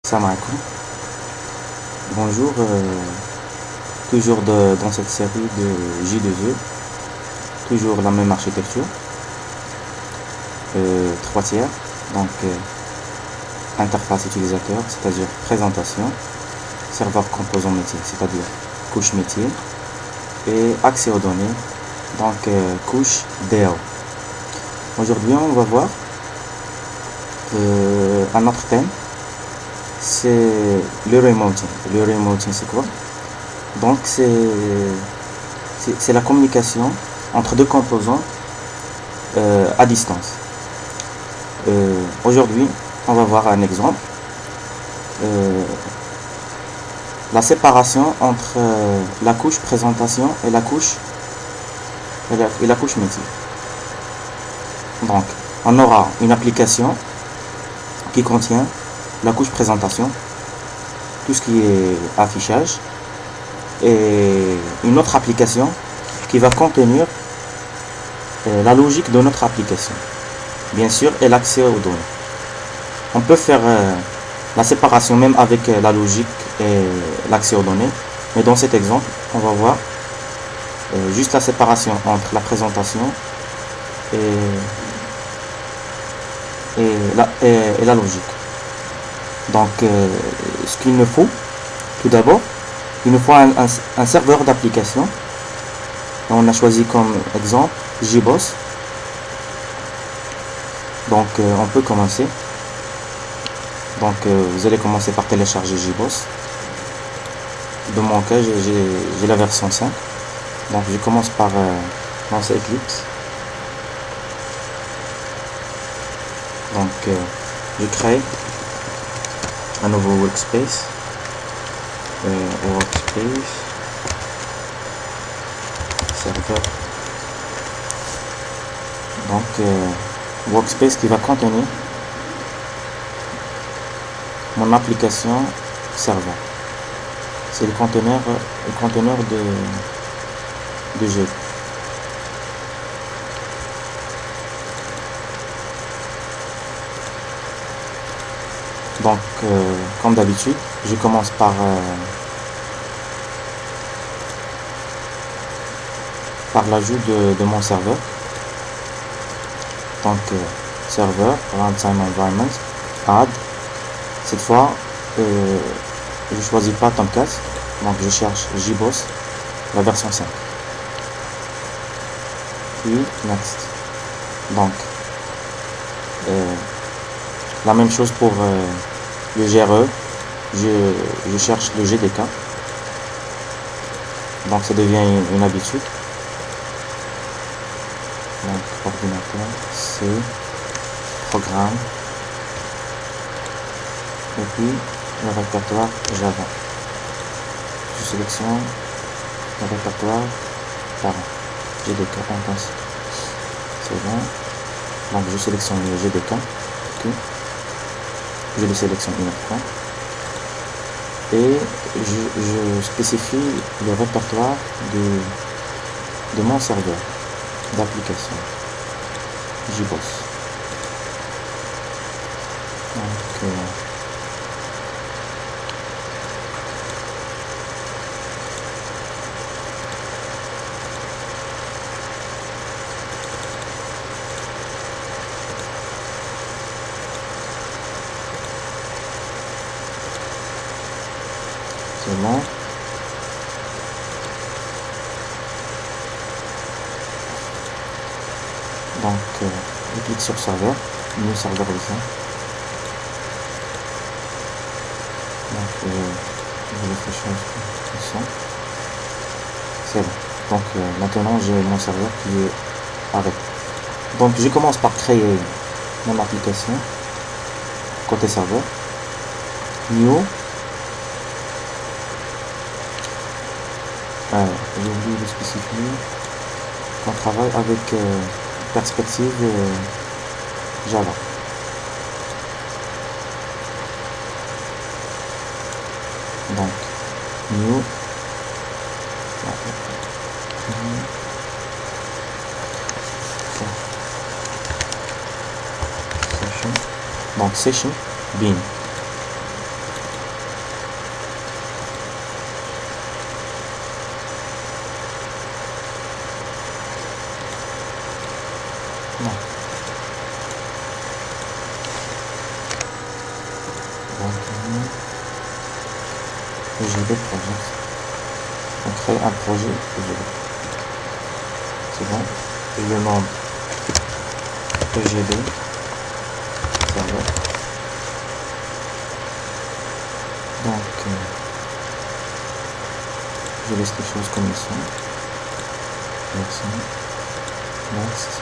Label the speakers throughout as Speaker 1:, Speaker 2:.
Speaker 1: Salam alaikum. Bonjour, toujours dans cette série de J2E, toujours la même architecture, 3 tiers, donc interface utilisateur, c'est-à-dire présentation, serveur composant métier, c'est-à-dire couche métier, et accès aux données, donc couche DAO. Aujourd'hui, on va voir un autre thème. C'est le remoting. Le remoting, c'est quoi? Donc c'est la communication entre deux composants à distance. Aujourd'hui, on va voir un exemple. La séparation entre la couche présentation et la couche métier. Donc, on aura une application qui contient la couche présentation, tout ce qui est affichage, et une autre application qui va contenir la logique de notre application, bien sûr, et l'accès aux données. On peut faire la séparation même avec la logique et l'accès aux données, mais dans cet exemple, on va voir juste la séparation entre la présentation et la logique. Donc, ce qu'il nous faut, tout d'abord, il nous faut un serveur d'application. On a choisi comme exemple JBoss. Donc, on peut commencer. Donc, vous allez commencer par télécharger JBoss. Dans mon cas, j'ai la version 5. Donc, je commence par lancer Eclipse. Donc, je crée un nouveau workspace, serveur, donc workspace qui va contenir mon application serveur. C'est le conteneur de jeu. Donc, comme d'habitude, je commence par l'ajout de mon serveur. Donc, serveur, runtime environment, add. Cette fois, je choisis pas Tomcat, donc je cherche JBoss, la version 5. Puis, next. Donc, la même chose pour le GRE, je cherche le GDK, donc ça devient une habitude. Donc ordinateur, C, programme, et puis le répertoire Java. Je sélectionne le répertoire par GDK intense. C'est bon. Donc je sélectionne le GDK. Okay. Je le sélectionne une autre fois et je spécifie le répertoire de mon serveur d'application JBoss. Donc, c'est bon. Donc, je clique sur serveur, new serveur ici. Donc, je vais faire chose. C'est bon. Donc, maintenant, j'ai mon serveur qui est avec. Donc, je commence par créer mon application côté serveur. New. J'ai oublié de spécifier qu'on travaille avec perspective Java. Donc, new. Session. Donc, session bin. EGB Project. On crée un projet EGB. C'est bon. Je le nomme EGB serveur. Donc je laisse les choses comme elles sont. Next.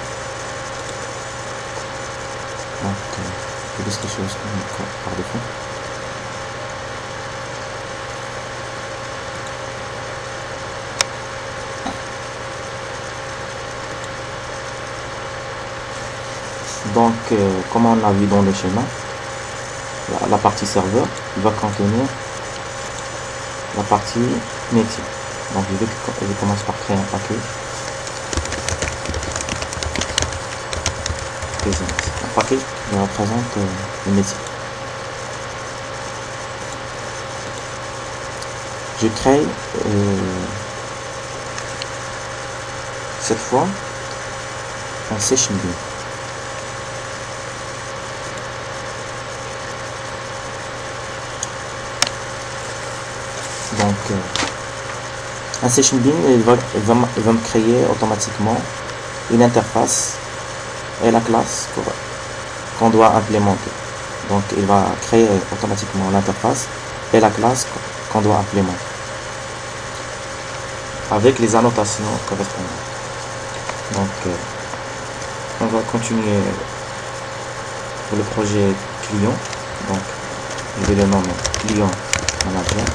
Speaker 1: Donc je laisse les choses comme par défaut. Donc, comme on a vu dans le schéma, la partie serveur va contenir la partie métier. Donc, je commence par créer un paquet. Un paquet qui représente le métier. Je crée cette fois un session bin. Donc, un session bin, il va me créer automatiquement une interface et la classe qu'on doit implémenter. Donc, il va créer automatiquement l'interface et la classe qu'on doit implémenter avec les annotations correspondantes. Donc, on va continuer pour le projet client. Donc, je vais le nommer client manager.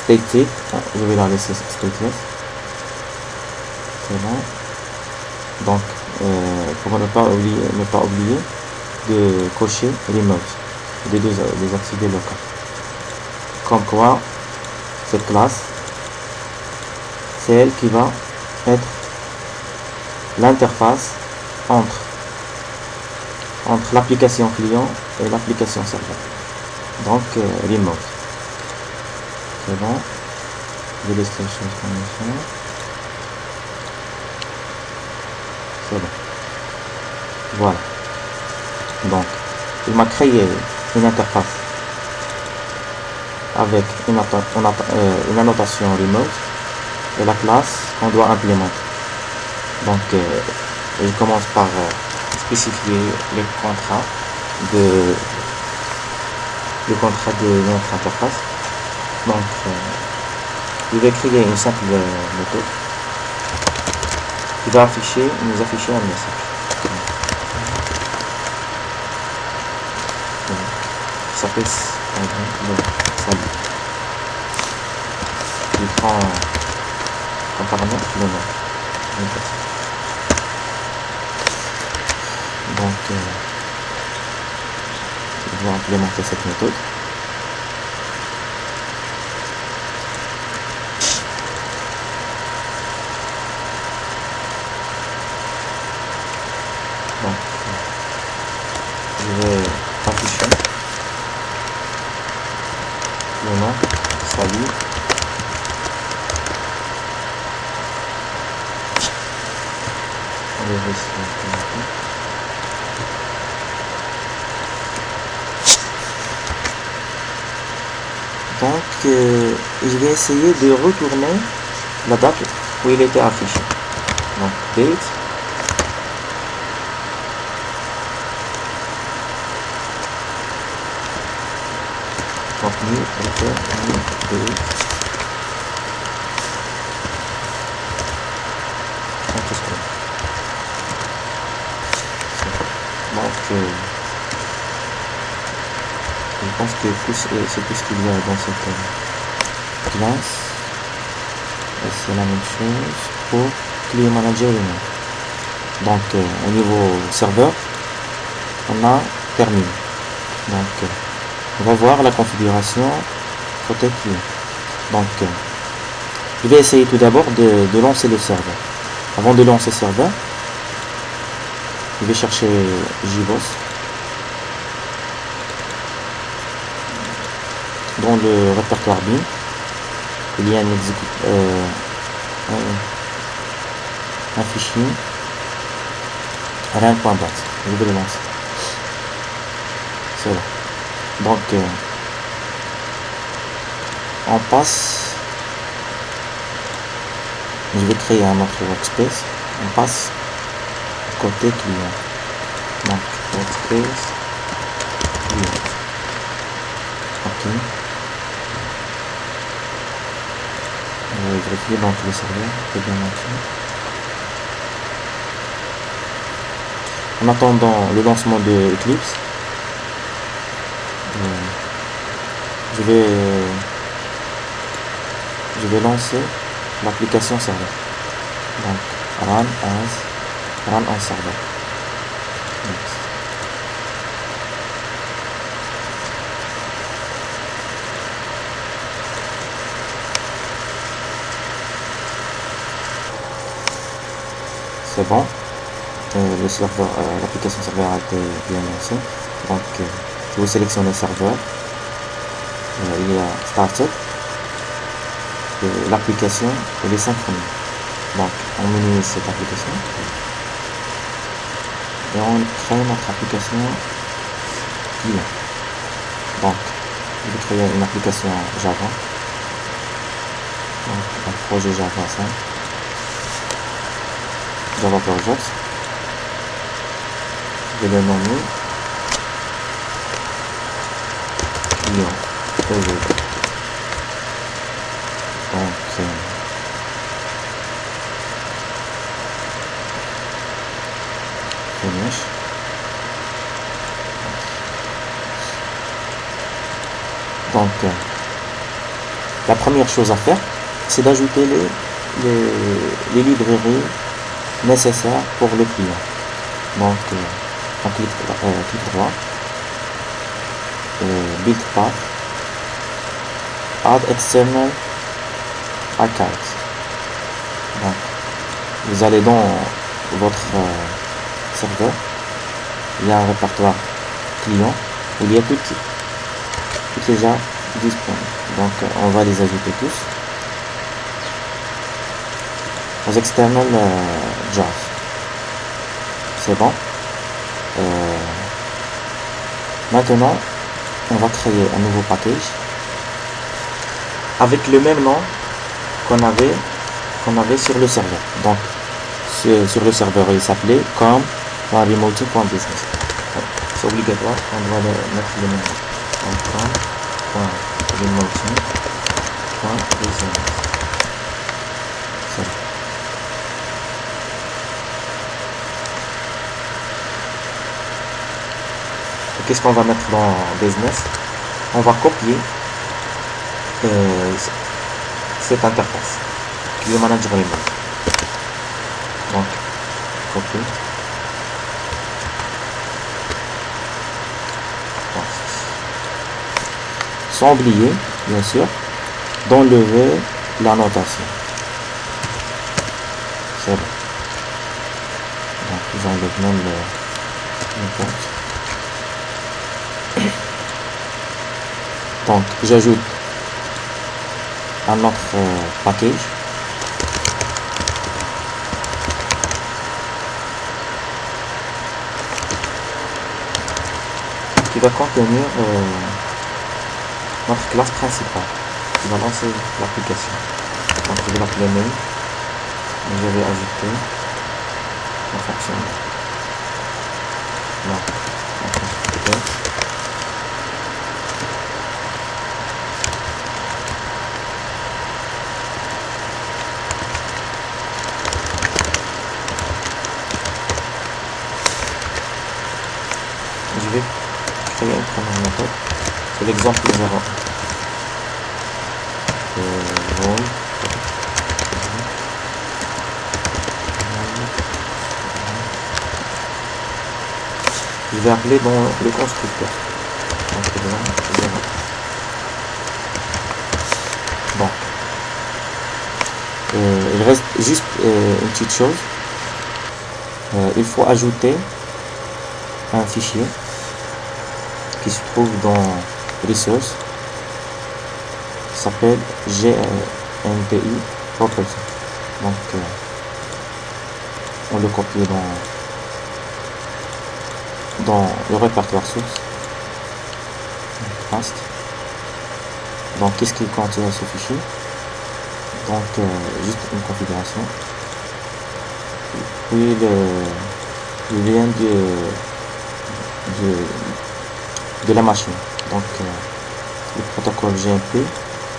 Speaker 1: State type, je vais la laisser stateless. C'est bon. Donc, pour ne pas oublier de cocher remote, de désactiver local. Comme quoi, cette classe, c'est elle qui va être l'interface entre l'application client et l'application serveur. Donc, remote. C'est bon. Je laisse les choses comme ça. C'est bon. Voilà. Donc, il m'a créé une interface avec une annotation remote et la classe qu'on doit implémenter. Donc, je commence par spécifier le contrat de notre interface. Donc, je vais créer une simple méthode qui va nous afficher un message. Ça s'appelle salut. Je prends un paramètre, le nom. Donc, je vais implémenter cette méthode. Donc, je vais afficher le nom, salut. On va donc, je vais essayer de retourner la date où il était affiché. Donc, date. Donc, je pense que c'est tout ce qu'il y a dans cette classe. Et c'est la même chose pour Client Manager. Donc, au niveau serveur, on a terminé. Donc, on va voir la configuration côté client. Donc, je vais essayer tout d'abord de lancer le serveur. Avant de lancer le serveur, je vais chercher JBoss dans le répertoire bin. Il y a un fichier run.bat. Je vais le lancer. C'est là. Donc on passe, je vais créer un autre workspace, on passe côté client, donc workspace client, ok. On va vérifier donc le serveur est bien lancé. En attendant le lancement de Eclipse, je vais lancer l'application serveur. Donc run as serveur. Next. C'est bon. Le serveur, l'application serveur a été bien lancée. Donc je vais sélectionner serveur. Il y a started. L'application est synchronisée. Donc on minimise cette application et on crée notre application client. Donc je vais créer une application Java, donc un projet Java 5, Java Project. Je vais le nommer client project. Donc finish. Donc la première chose à faire, c'est d'ajouter les librairies nécessaires pour le client. Donc on clique droit, build path, add external archives. Donc vous allez dans votre serveur, il y a un répertoire client où il y a toutes les jars disponibles. Donc on va les ajouter tous aux external jars. C'est bon. Maintenant on va créer un nouveau package avec le même nom qu'on avait sur le serveur. Donc sur le serveur il s'appelait com.remoting.business. C'est obligatoire, on doit mettre le même nom. Donc com.remoting.business. Qu'est-ce qu'on va mettre dans business? On va copier cette interface Client Manager Remote. Donc copier, sans oublier bien sûr d'enlever la notation. C'est bon. Donc j'enlève même le compte. Donc j'ajoute un autre package qui va contenir notre classe principale qui va lancer l'application. Donc je vais l'appeler main et je vais ajouter la fonction là. Je vais créer une première méthode, c'est l'exemple numéro 1. Je vais appeler dans le constructeur. Bon. Il reste juste une petite chose. Il faut ajouter un fichier qui se trouve dans Resource, qui s'appelle GNPI Property. Donc on le copie dans le répertoire source. contrast. Donc qu'est-ce qui contient ce fichier? Donc juste une configuration, puis le lien de la machine, donc le protocole GMP,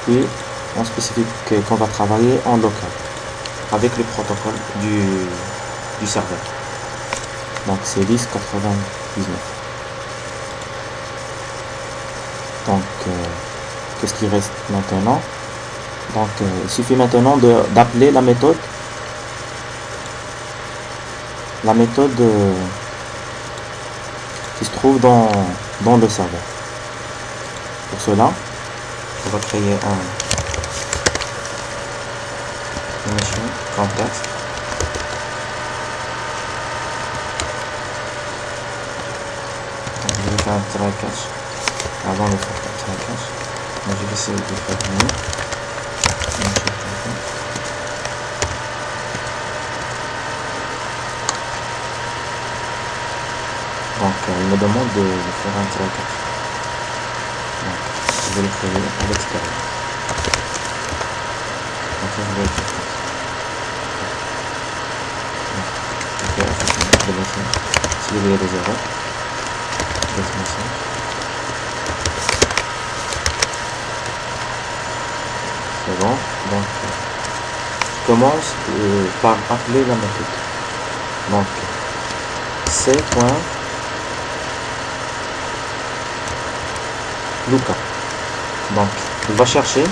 Speaker 1: puis on spécifie qu'on va travailler en local avec le protocole du serveur. Donc c'est 10.99. Donc qu'est-ce qui reste maintenant? Donc il suffit maintenant d'appeler la méthode qui se trouve dans le serveur. Pour cela, on va créer un machine context. Je vais faire un try catch avant de faire un try catch. Donc je vais essayer de faire mieux. Donc il me demande de faire un try catch. Donc je vais le créer à l'extérieur. Donc je vais le faire. S'il y a des erreurs, c'est bon. Donc je commence par appeler la méthode. Donc c.lookup. Donc il va chercher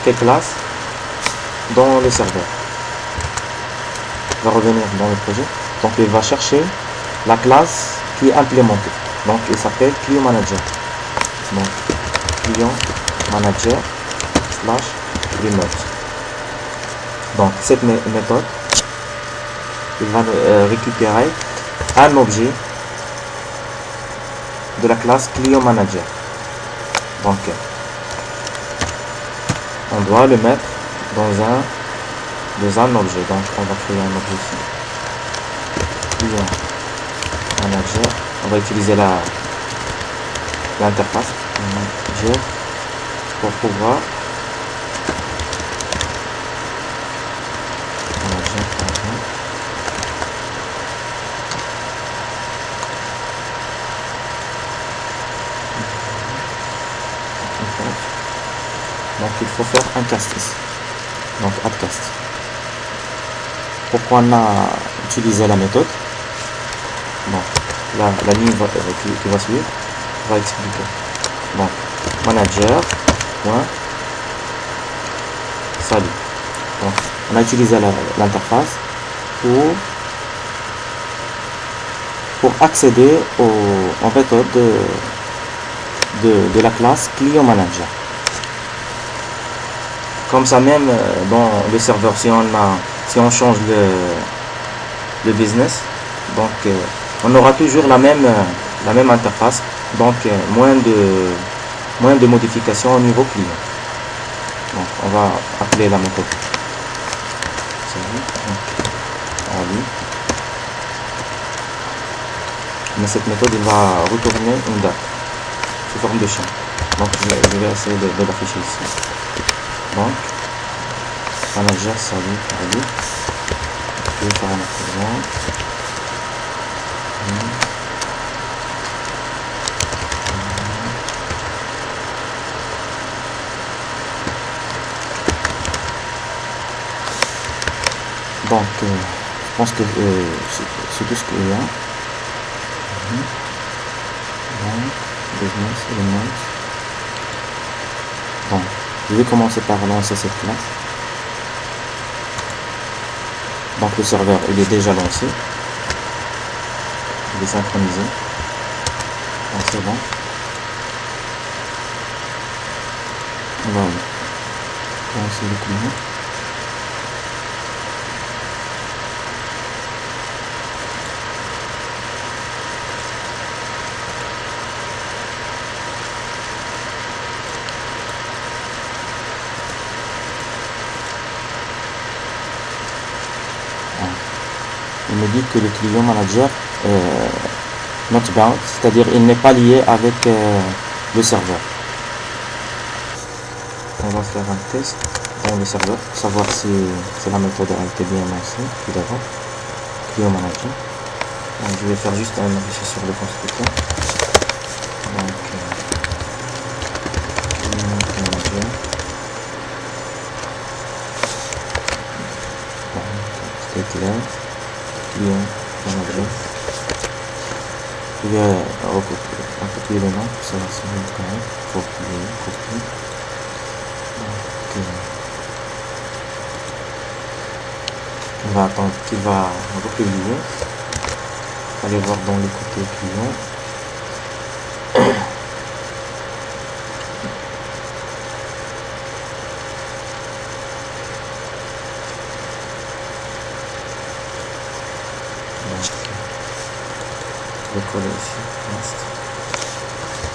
Speaker 1: quelle classe dans le serveur. Il va revenir dans le projet. Donc il va chercher la classe qui est implémentée. Donc il s'appelle client manager. Donc client manager / remote. Donc cette méthode, il va récupérer un objet de la classe client manager. Donc on doit le mettre dans un objet. Donc on va créer un objet ici. Client manager, on va utiliser l'interface manager pour pouvoir donc il faut faire un cast ici. Donc add cast. Pourquoi on a utilisé la méthode? Bon, la ligne qui va suivre va expliquer. Donc manager salut. Donc on a utilisé l'interface pour accéder aux méthodes de la classe client manager. Comme ça, même dans le serveur, si on change le business, donc on aura toujours la même interface, donc moins de modifications au niveau client. Donc on va appeler la méthode. Mais cette méthode, il va retourner une date sous forme de champ. Donc je vais essayer de l'afficher ici. Donc manager salut. Je vais faire un autre donc je pense que c'est tout ce qu'il y a. Business element. Bon, je vais commencer par lancer cette classe. Donc le serveur il est déjà lancé, il est synchronisé, donc c'est bon. On va lancer le client. Il me dit que le client manager not bound, c'est-à-dire il n'est pas lié avec le serveur. on va faire un test dans le serveur pour savoir si la méthode a été bien lancée tout d'abord. Client manager. Donc, je vais faire juste un affichage sur le constructeur. Donc, client manager. State là. Client manager. Je vais recopier le nom pour savoir si c'est correct. Copier. On va attendre qu'il va republier. Allez voir dans le côté client. Je vais coller ici.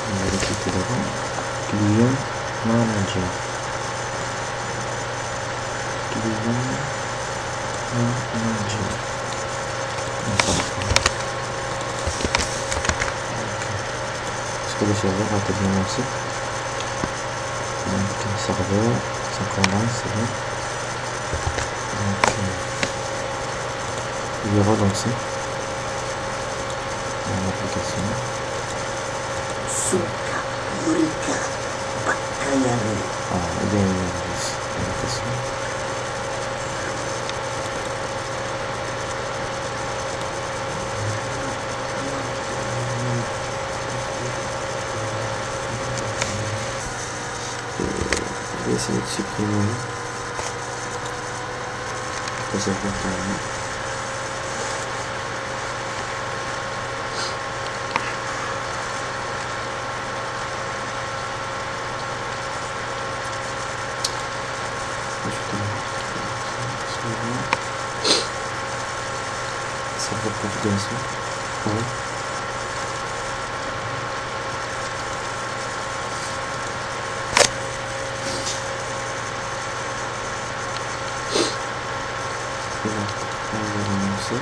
Speaker 1: On va le cliquer devant. Client manager. Client manager. Est-ce que le serveur a été bien lancé? Donc, serveur, ça commence, c'est bon. Donc, il est relancé dans l'application. Il y a une application. Je vais essayer de supprimer le serveur carrément. Serveur configuration. Ouais. On va relancer.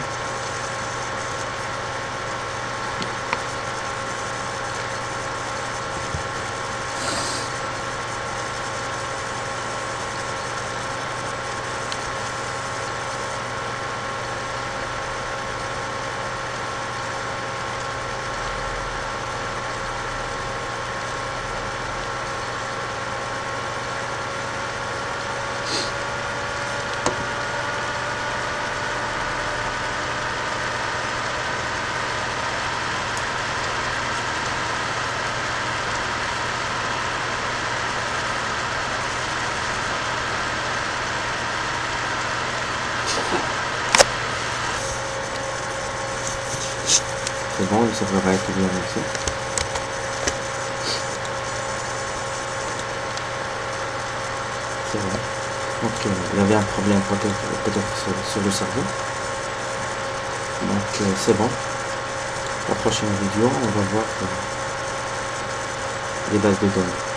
Speaker 1: C'est bon, le serveur a été bien lancé. C'est bon. Donc il y avait un problème peut-être sur le serveur. Donc c'est bon. La prochaine vidéo, on va voir les bases de données.